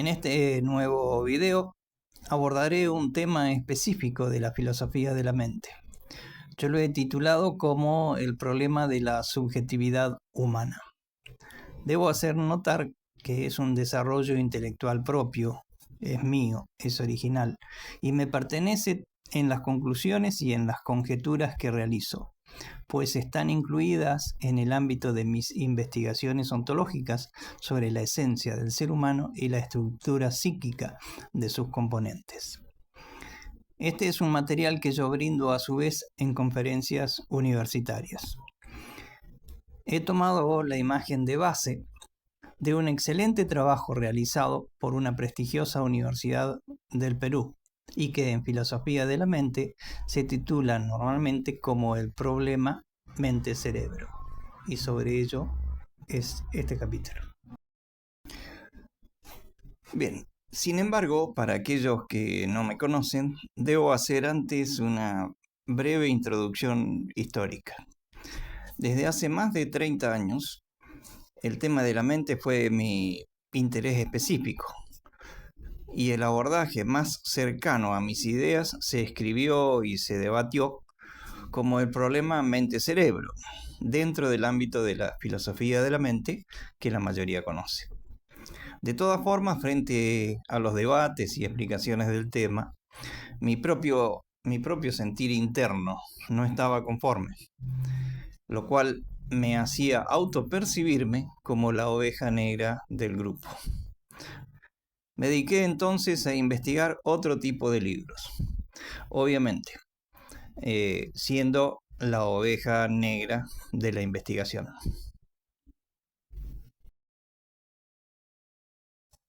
En este nuevo video abordaré un tema específico de la filosofía de la mente. Yo lo he titulado como el problema de la subjetividad humana. Debo hacer notar que es un desarrollo intelectual propio, es mío, es original y me pertenece en las conclusiones y en las conjeturas que realizo, pues están incluidas en el ámbito de mis investigaciones ontológicas sobre la esencia del ser humano y la estructura psíquica de sus componentes. Este es un material que yo brindo a su vez en conferencias universitarias. He tomado la imagen de base de un excelente trabajo realizado por una prestigiosa universidad del Perú y que en filosofía de la mente se titula normalmente como el problema mente-cerebro, y sobre ello es este capítulo. Bien, sin embargo, para aquellos que no me conocen, debo hacer antes una breve introducción histórica. Desde hace más de 30 años, el tema de la mente fue mi interés específico, y el abordaje más cercano a mis ideas se escribió y se debatió como el problema mente-cerebro, dentro del ámbito de la filosofía de la mente que la mayoría conoce. De todas formas, frente a los debates y explicaciones del tema, mi propio sentir interno no estaba conforme, lo cual me hacía autopercibirme como la oveja negra del grupo. Me dediqué entonces a investigar otro tipo de libros, obviamente, siendo la oveja negra de la investigación.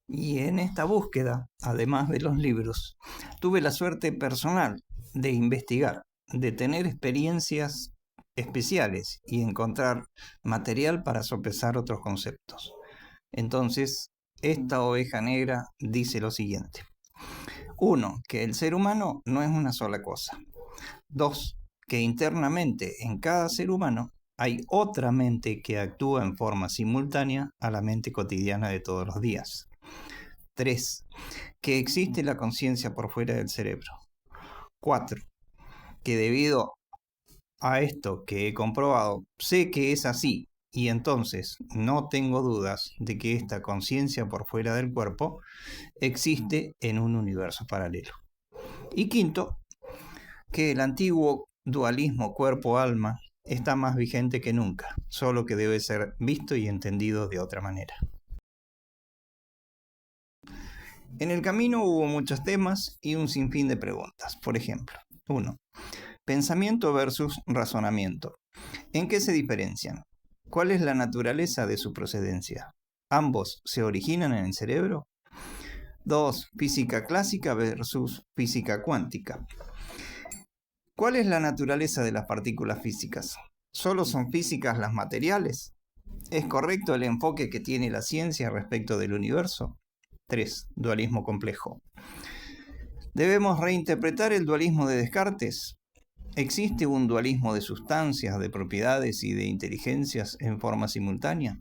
Y en esta búsqueda, además de los libros, tuve la suerte personal de investigar, de tener experiencias especiales y encontrar material para sopesar otros conceptos. Entonces, esta oveja negra dice lo siguiente. 1. Que el ser humano no es una sola cosa. 2. Que internamente en cada ser humano hay otra mente que actúa en forma simultánea a la mente cotidiana de todos los días. 3. Que existe la conciencia por fuera del cerebro. 4. Que debido a esto que he comprobado, sé que es así, y entonces no tengo dudas de que esta conciencia por fuera del cuerpo existe en un universo paralelo. Y 5. Que el antiguo dualismo cuerpo-alma está más vigente que nunca, solo que debe ser visto y entendido de otra manera. En el camino hubo muchos temas y un sinfín de preguntas. Por ejemplo, 1. Pensamiento versus razonamiento. ¿En qué se diferencian? ¿Cuál es la naturaleza de su procedencia? ¿Ambos se originan en el cerebro? 2. Física clásica versus física cuántica. ¿Cuál es la naturaleza de las partículas físicas? ¿Solo son físicas las materiales? ¿Es correcto el enfoque que tiene la ciencia respecto del universo? 3. Dualismo complejo. ¿Debemos reinterpretar el dualismo de Descartes? ¿Existe un dualismo de sustancias, de propiedades y de inteligencias en forma simultánea?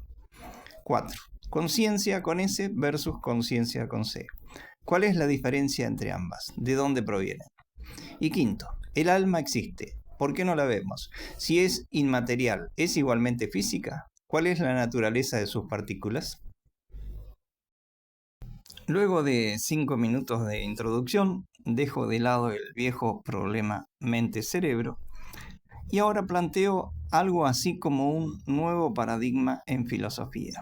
4. Conciencia con S versus conciencia con C. ¿Cuál es la diferencia entre ambas? ¿De dónde provienen? Y 5. ¿El alma existe? ¿Por qué no la vemos? Si es inmaterial, ¿es igualmente física? ¿Cuál es la naturaleza de sus partículas? Luego de 5 minutos de introducción, dejo de lado el viejo problema mente-cerebro y ahora planteo algo así como un nuevo paradigma en filosofía.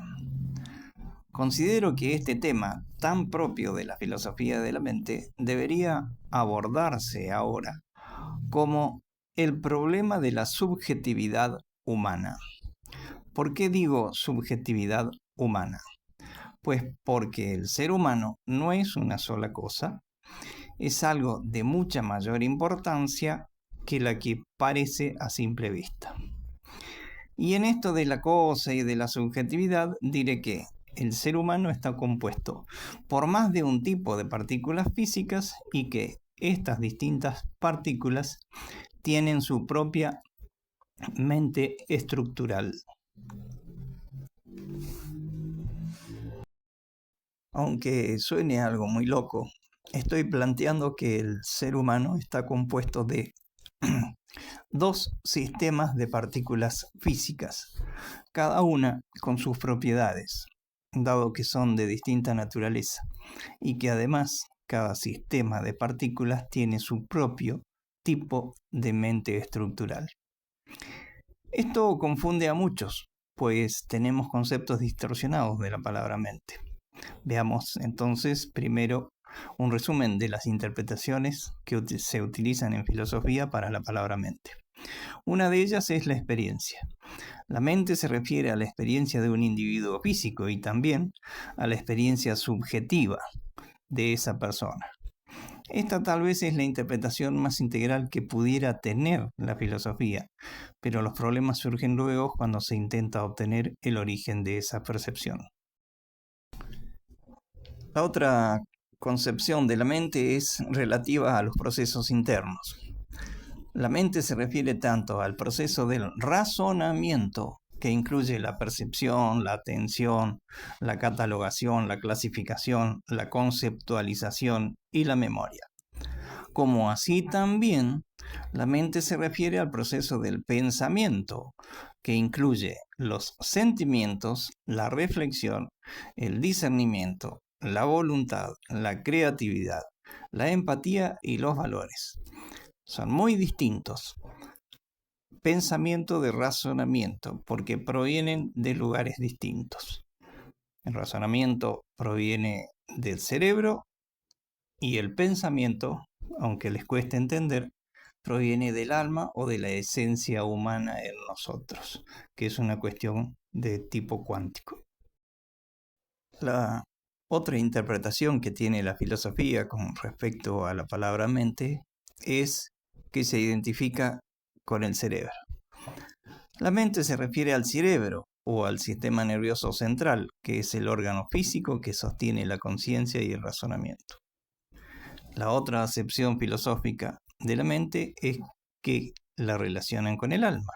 Considero que este tema, tan propio de la filosofía de la mente, debería abordarse ahora como el problema de la subjetividad humana. ¿Por qué digo subjetividad humana? Pues porque el ser humano no es una sola cosa, es algo de mucha mayor importancia que la que parece a simple vista. Y en esto de la cosa y de la subjetividad diré que el ser humano está compuesto por más de un tipo de partículas físicas y que estas distintas partículas tienen su propia mente estructural. Aunque suene algo muy loco, estoy planteando que el ser humano está compuesto de dos sistemas de partículas físicas, cada una con sus propiedades, dado que son de distinta naturaleza, y que además cada sistema de partículas tiene su propio tipo de mente estructural. Esto confunde a muchos, pues tenemos conceptos distorsionados de la palabra mente. Veamos entonces primero un resumen de las interpretaciones que se utilizan en filosofía para la palabra mente. Una de ellas es la experiencia. La mente se refiere a la experiencia de un individuo físico y también a la experiencia subjetiva de esa persona. Esta tal vez es la interpretación más integral que pudiera tener la filosofía, pero los problemas surgen luego cuando se intenta obtener el origen de esa percepción. La otra concepción de la mente es relativa a los procesos internos. La mente se refiere tanto al proceso del razonamiento, que incluye la percepción, la atención, la catalogación, la clasificación, la conceptualización y la memoria, como así también la mente se refiere al proceso del pensamiento, que incluye los sentimientos, la reflexión, el discernimiento, la voluntad, la creatividad, la empatía y los valores. Son muy distintos. Pensamiento de razonamiento, porque provienen de lugares distintos. El razonamiento proviene del cerebro y el pensamiento, aunque les cueste entender, proviene del alma o de la esencia humana en nosotros, que es una cuestión de tipo cuántico. La otra interpretación que tiene la filosofía con respecto a la palabra mente es que se identifica con el cerebro. La mente se refiere al cerebro o al sistema nervioso central, que es el órgano físico que sostiene la conciencia y el razonamiento. La otra acepción filosófica de la mente es que la relacionan con el alma.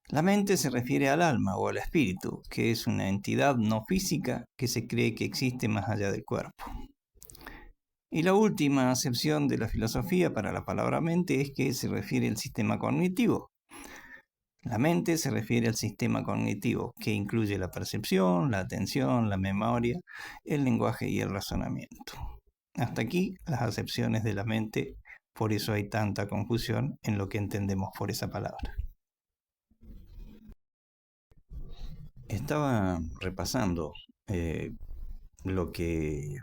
La mente se refiere al alma o al espíritu, que es una entidad no física que se cree que existe más allá del cuerpo. Y la última acepción de la filosofía para la palabra mente es que se refiere al sistema cognitivo. La mente se refiere al sistema cognitivo, que incluye la percepción, la atención, la memoria, el lenguaje y el razonamiento. Hasta aquí las acepciones de la mente, por eso hay tanta confusión en lo que entendemos por esa palabra. Estaba repasando lo que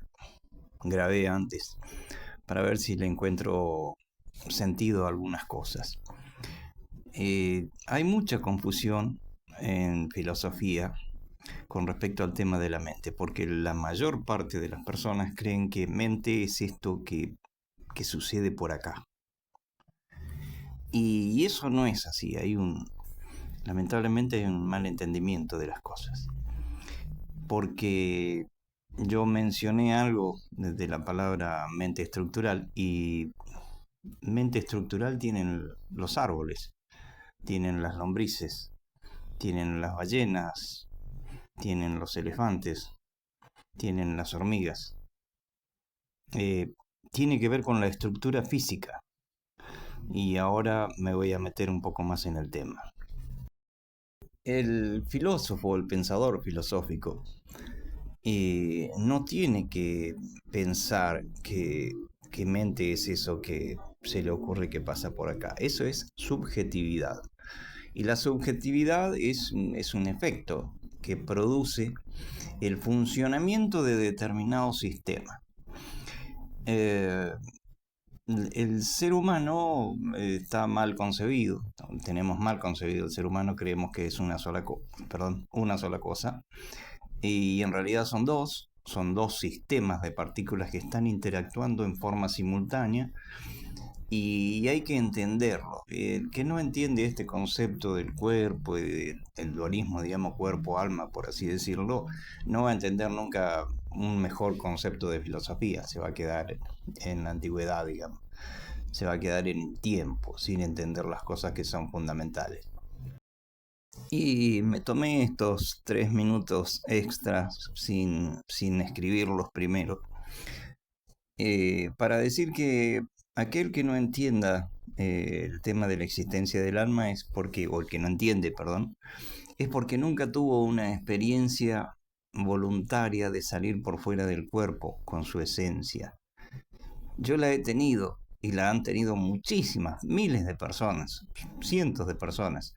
grabé antes para ver si le encuentro sentido a algunas cosas. Hay mucha confusión en filosofía con respecto al tema de la mente, porque la mayor parte de las personas creen que mente es esto que sucede por acá. Y eso no es así, lamentablemente hay un mal entendimiento de las cosas. Porque yo mencioné algo desde la palabra mente estructural y mente estructural tienen los árboles, tienen las lombrices, tienen las ballenas, tienen los elefantes, tienen las hormigas. Tiene que ver con la estructura física. Y ahora me voy a meter un poco más en el tema. El filósofo, el pensador filosófico, no tiene que pensar que mente es eso que se le ocurre que pasa por acá. Eso es subjetividad. Y la subjetividad es un efecto que produce el funcionamiento de determinado sistema. El ser humano está mal concebido, tenemos mal concebido el ser humano, creemos que es una sola cosa, y en realidad son dos sistemas de partículas que están interactuando en forma simultánea, y hay que entenderlo. El que no entiende este concepto del cuerpo y del dualismo, digamos, cuerpo-alma, por así decirlo, no va a entender nunca un mejor concepto de filosofía. Se va a quedar en la antigüedad, digamos. Se va a quedar en el tiempo, sin entender las cosas que son fundamentales. Y me tomé estos 3 minutos extras sin escribirlos primero, para decir que aquel que no entienda el tema de la existencia del alma es porque, o el que no entiende, perdón, es porque nunca tuvo una experiencia voluntaria de salir por fuera del cuerpo con su esencia. Yo la he tenido y la han tenido muchísimas, miles de personas, cientos de personas.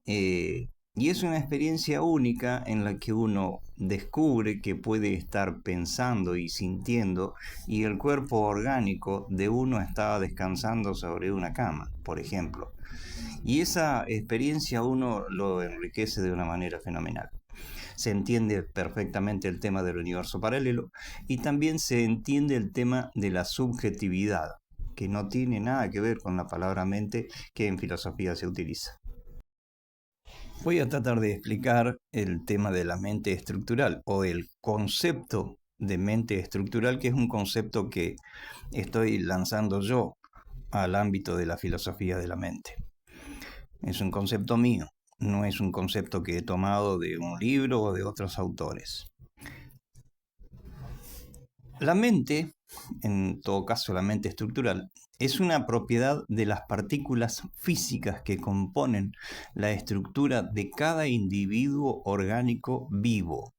Y es una experiencia única en la que uno descubre que puede estar pensando y sintiendo y el cuerpo orgánico de uno está descansando sobre una cama, por ejemplo. Y esa experiencia uno lo enriquece de una manera fenomenal. Se entiende perfectamente el tema del universo paralelo y también se entiende el tema de la subjetividad, que no tiene nada que ver con la palabra mente que en filosofía se utiliza. Voy a tratar de explicar el tema de la mente estructural o el concepto de mente estructural, que es un concepto que estoy lanzando yo al ámbito de la filosofía de la mente. Es un concepto mío, no es un concepto que he tomado de un libro o de otros autores. La mente, en todo caso la mente estructural, es una propiedad de las partículas físicas que componen la estructura de cada individuo orgánico vivo.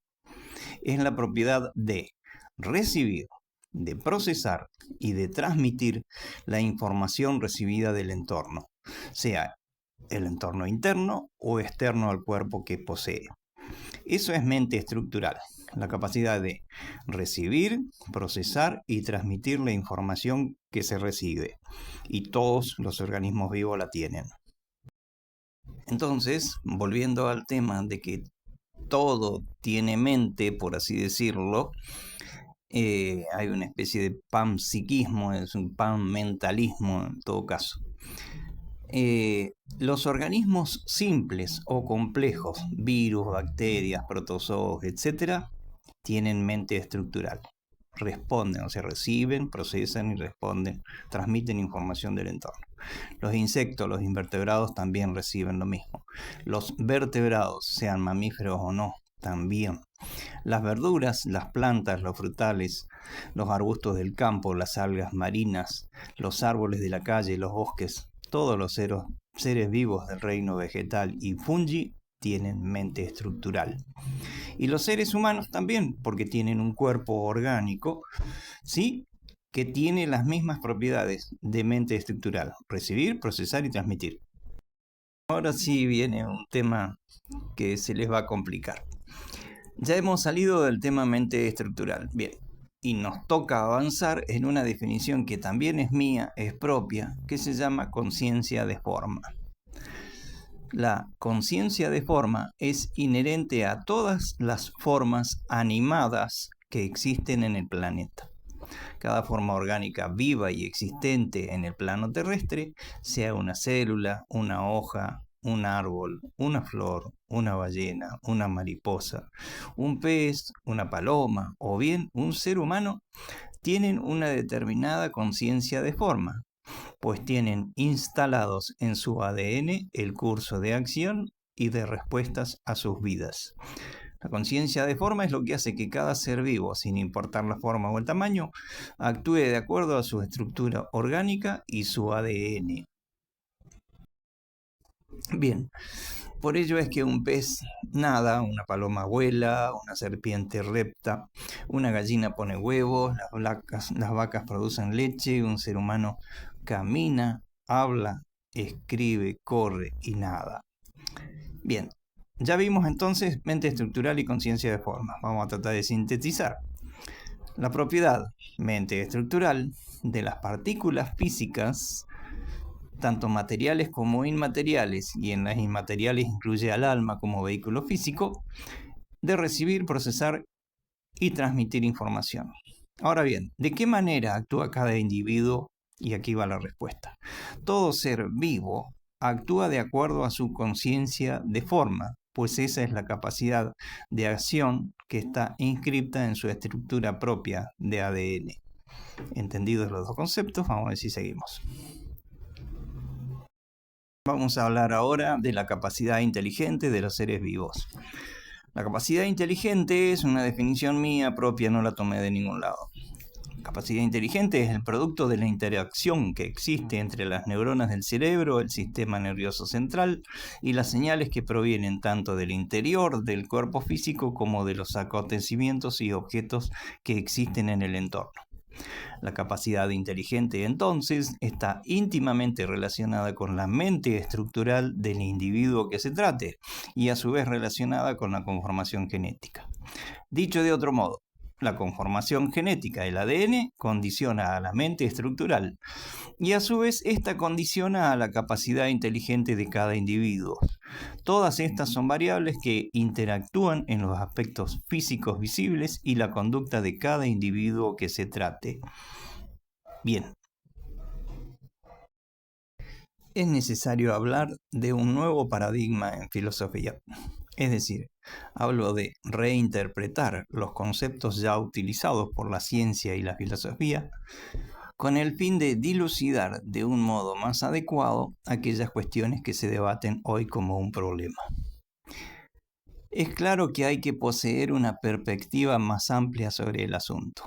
Es la propiedad de recibir, de procesar y de transmitir la información recibida del entorno, sea el entorno interno o externo al cuerpo que posee. Eso es mente estructural, la capacidad de recibir, procesar y transmitir la información que se recibe. Y todos los organismos vivos la tienen. Entonces, volviendo al tema de que todo tiene mente, por así decirlo, hay una especie de panpsiquismo, es un panmentalismo en todo caso. Los organismos simples o complejos, virus, bacterias, protozoos, etc., tienen mente estructural. Responden, o sea, reciben, procesan y responden, transmiten información del entorno. Los insectos, los invertebrados también reciben lo mismo. Los vertebrados, sean mamíferos o no, también. Las verduras, las plantas, los frutales, los arbustos del campo, las algas marinas, los árboles de la calle, los bosques, todos los seres vivos del reino vegetal y fungi tienen mente estructural. Y los seres humanos también, porque tienen un cuerpo orgánico, ¿sí? Que tiene las mismas propiedades de mente estructural: recibir, procesar y transmitir. Ahora sí viene un tema que se les va a complicar. Ya hemos salido del tema mente estructural. Bien. Y nos toca avanzar en una definición que también es mía, es propia, que se llama conciencia de forma. La conciencia de forma es inherente a todas las formas animadas que existen en el planeta. Cada forma orgánica viva y existente en el plano terrestre, sea una célula, una hoja, un árbol, una flor, una ballena, una mariposa, un pez, una paloma o bien un ser humano, tienen una determinada conciencia de forma, pues tienen instalados en su ADN el curso de acción y de respuestas a sus vidas. La conciencia de forma es lo que hace que cada ser vivo, sin importar la forma o el tamaño, actúe de acuerdo a su estructura orgánica y su ADN. Bien, por ello es que un pez nada, una paloma vuela, una serpiente repta, una gallina pone huevos, las vacas producen leche, un ser humano camina, habla, escribe, corre y nada. Bien, ya vimos entonces mente estructural y conciencia de forma. Vamos a tratar de sintetizar. La propiedad, mente estructural, de las partículas físicas, tanto materiales como inmateriales, y en las inmateriales incluye al alma como vehículo físico, de recibir, procesar y transmitir información. Ahora bien, ¿de qué manera actúa cada individuo? Y aquí va la respuesta. Todo ser vivo actúa de acuerdo a su conciencia de forma, pues esa es la capacidad de acción que está inscripta en su estructura propia de ADN. Entendidos los dos conceptos, vamos a ver si seguimos. Vamos a hablar ahora de la capacidad inteligente de los seres vivos. La capacidad inteligente es una definición mía propia, no la tomé de ningún lado. La capacidad inteligente es el producto de la interacción que existe entre las neuronas del cerebro, el sistema nervioso central y las señales que provienen tanto del interior del cuerpo físico como de los acontecimientos y objetos que existen en el entorno. La capacidad inteligente, entonces, está íntimamente relacionada con la mente estructural del individuo que se trate y a su vez relacionada con la conformación genética. Dicho de otro modo, la conformación genética, el ADN, condiciona a la mente estructural y a su vez esta condiciona a la capacidad inteligente de cada individuo. Todas estas son variables que interactúan en los aspectos físicos visibles y la conducta de cada individuo que se trate. Bien. Es necesario hablar de un nuevo paradigma en filosofía. Es decir, hablo de reinterpretar los conceptos ya utilizados por la ciencia y la filosofía con el fin de dilucidar de un modo más adecuado aquellas cuestiones que se debaten hoy como un problema. Es claro que hay que poseer una perspectiva más amplia sobre el asunto.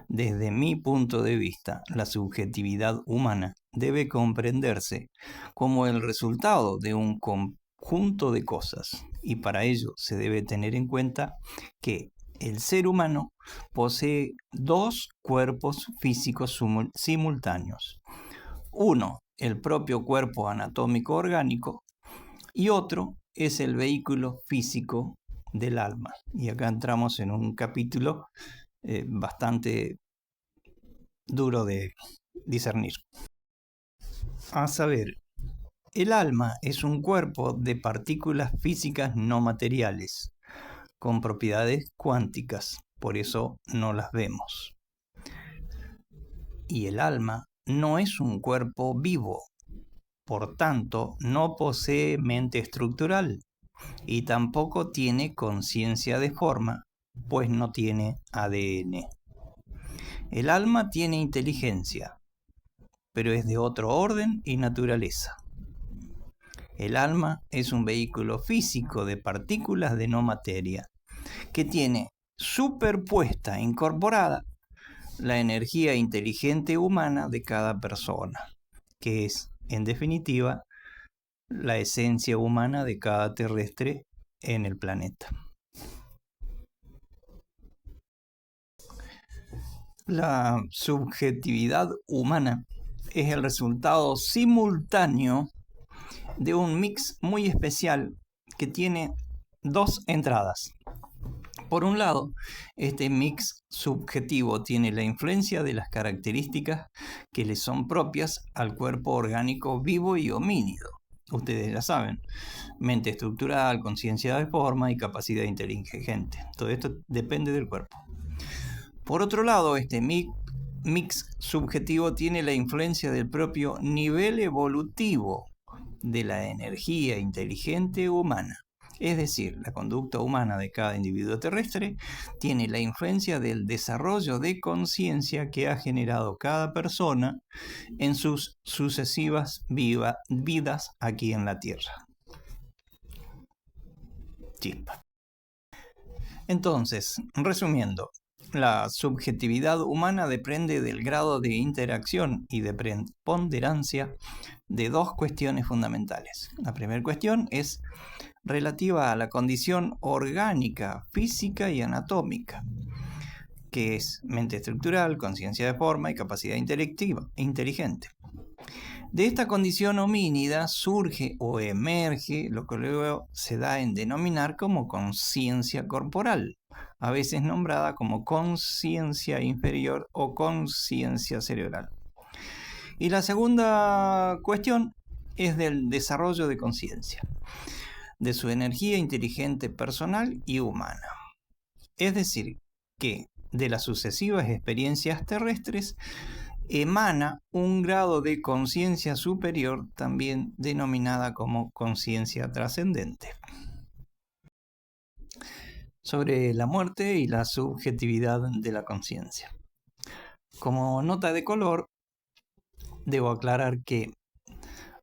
Desde mi punto de vista, la subjetividad humana debe comprenderse como el resultado de un conjunto de cosas, y para ello se debe tener en cuenta que el ser humano posee dos cuerpos físicos simultáneos. Uno, el propio cuerpo anatómico orgánico, y otro es el vehículo físico del alma. Y acá entramos en un capítulo bastante duro de discernir. A saber, el alma es un cuerpo de partículas físicas no materiales, con propiedades cuánticas, por eso no las vemos. Y el alma no es un cuerpo vivo, por tanto no posee mente estructural y tampoco tiene conciencia de forma, pues no tiene ADN. El alma tiene inteligencia, pero es de otro orden y naturaleza. El alma es un vehículo físico de partículas de no materia, que tiene superpuesta, incorporada, la energía inteligente humana de cada persona, que es, en definitiva, la esencia humana de cada terrestre en el planeta. La subjetividad humana es el resultado simultáneo de un mix muy especial que tiene dos entradas. Por un lado, este mix subjetivo tiene la influencia de las características que le son propias al cuerpo orgánico vivo y homínido. Ustedes ya saben, mente estructural, conciencia de forma y capacidad inteligente. Todo esto depende del cuerpo. Por otro lado, este mix subjetivo tiene la influencia del propio nivel evolutivo de la energía inteligente humana. Es decir, la conducta humana de cada individuo terrestre tiene la influencia del desarrollo de conciencia que ha generado cada persona en sus sucesivas vidas aquí en la Tierra. Chispa. Entonces, resumiendo, la subjetividad humana depende del grado de interacción y de preponderancia de dos cuestiones fundamentales. La primera cuestión es relativa a la condición orgánica, física y anatómica, que es mente estructural, conciencia de forma y capacidad inteligente. De esta condición homínida surge o emerge lo que luego se da en denominar como conciencia corporal, a veces nombrada como conciencia inferior o conciencia cerebral. Y la segunda cuestión es del desarrollo de conciencia, de su energía inteligente personal y humana. Es decir, que de las sucesivas experiencias terrestres emana un grado de conciencia superior, también denominada como conciencia trascendente. Sobre la muerte y la subjetividad de la conciencia. Como nota de color, debo aclarar que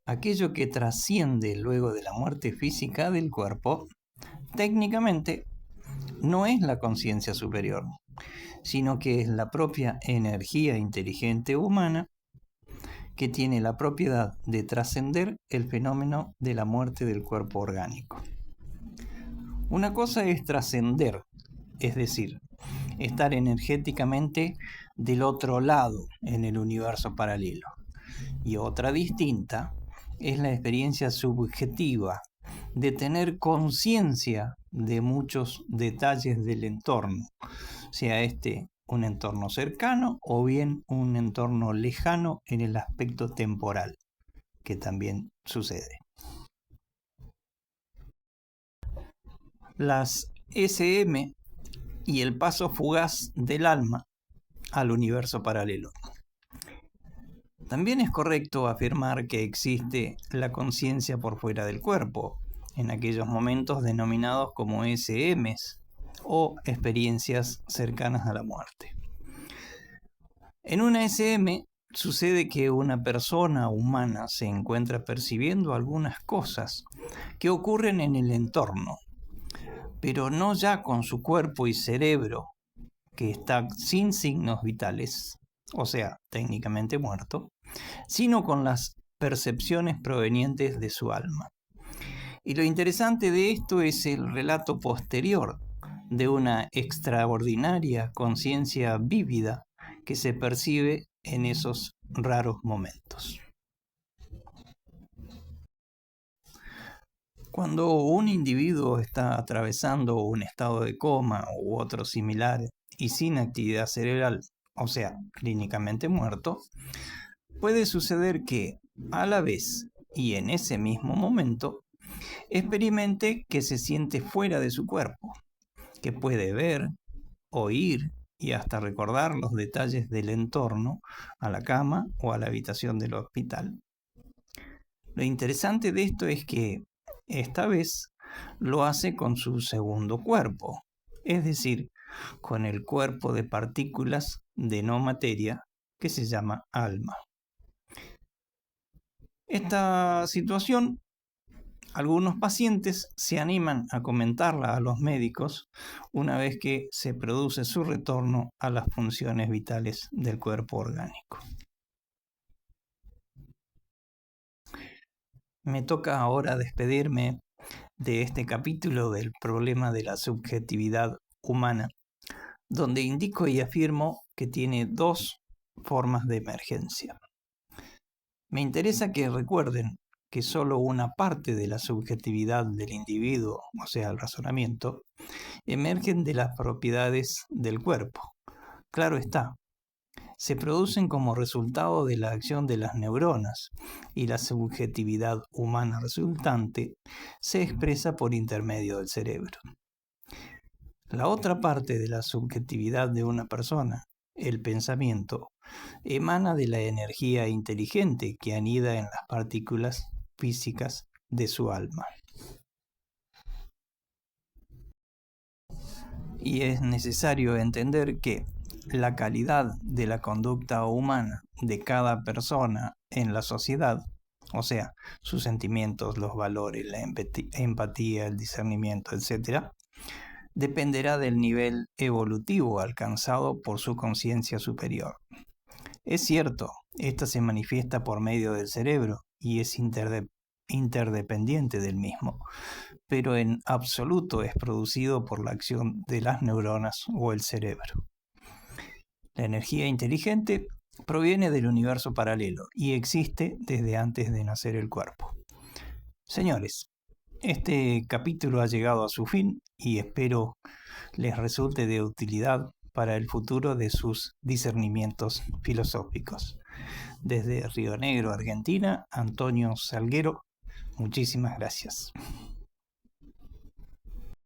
aquello que trasciende luego de la muerte física del cuerpo, técnicamente no es la conciencia superior, sino que es la propia energía inteligente humana que tiene la propiedad de trascender el fenómeno de la muerte del cuerpo orgánico. Una cosa es trascender, es decir, estar energéticamente del otro lado en el universo paralelo. Y otra distinta es la experiencia subjetiva de tener conciencia de muchos detalles del entorno, sea este un entorno cercano o bien un entorno lejano en el aspecto temporal, que también sucede. Las SM y el paso fugaz del alma al universo paralelo. También es correcto afirmar que existe la conciencia por fuera del cuerpo, en aquellos momentos denominados como SMs o experiencias cercanas a la muerte. En una SM sucede que una persona humana se encuentra percibiendo algunas cosas que ocurren en el entorno, pero no ya con su cuerpo y cerebro, que está sin signos vitales, o sea, técnicamente muerto, sino con las percepciones provenientes de su alma. Y lo interesante de esto es el relato posterior de una extraordinaria conciencia vívida que se percibe en esos raros momentos. Cuando un individuo está atravesando un estado de coma u otro similar y sin actividad cerebral, o sea, clínicamente muerto, puede suceder que, a la vez y en ese mismo momento, experimente que se siente fuera de su cuerpo, que puede ver, oír y hasta recordar los detalles del entorno a la cama o a la habitación del hospital. Lo interesante de esto es que esta vez lo hace con su segundo cuerpo, es decir, con el cuerpo de partículas de no materia que se llama alma. Esta situación, algunos pacientes se animan a comentarla a los médicos una vez que se produce su retorno a las funciones vitales del cuerpo orgánico. Me toca ahora despedirme de este capítulo del problema de la subjetividad humana, donde indico y afirmo que tiene dos formas de emergencia. Me interesa que recuerden que solo una parte de la subjetividad del individuo, o sea, el razonamiento, emergen de las propiedades del cuerpo. Claro está, se producen como resultado de la acción de las neuronas y la subjetividad humana resultante se expresa por intermedio del cerebro. La otra parte de la subjetividad de una persona, el pensamiento, emana de la energía inteligente que anida en las partículas físicas de su alma. Y es necesario entender que la calidad de la conducta humana de cada persona en la sociedad, o sea, sus sentimientos, los valores, la empatía, el discernimiento, etc., dependerá del nivel evolutivo alcanzado por su conciencia superior. Es cierto, esta se manifiesta por medio del cerebro y es interdependiente del mismo, pero en absoluto es producido por la acción de las neuronas o el cerebro. La energía inteligente proviene del universo paralelo y existe desde antes de nacer el cuerpo. Señores, este capítulo ha llegado a su fin y espero les resulte de utilidad para el futuro de sus discernimientos filosóficos. Desde Río Negro, Argentina, Antonio Salguero, muchísimas gracias.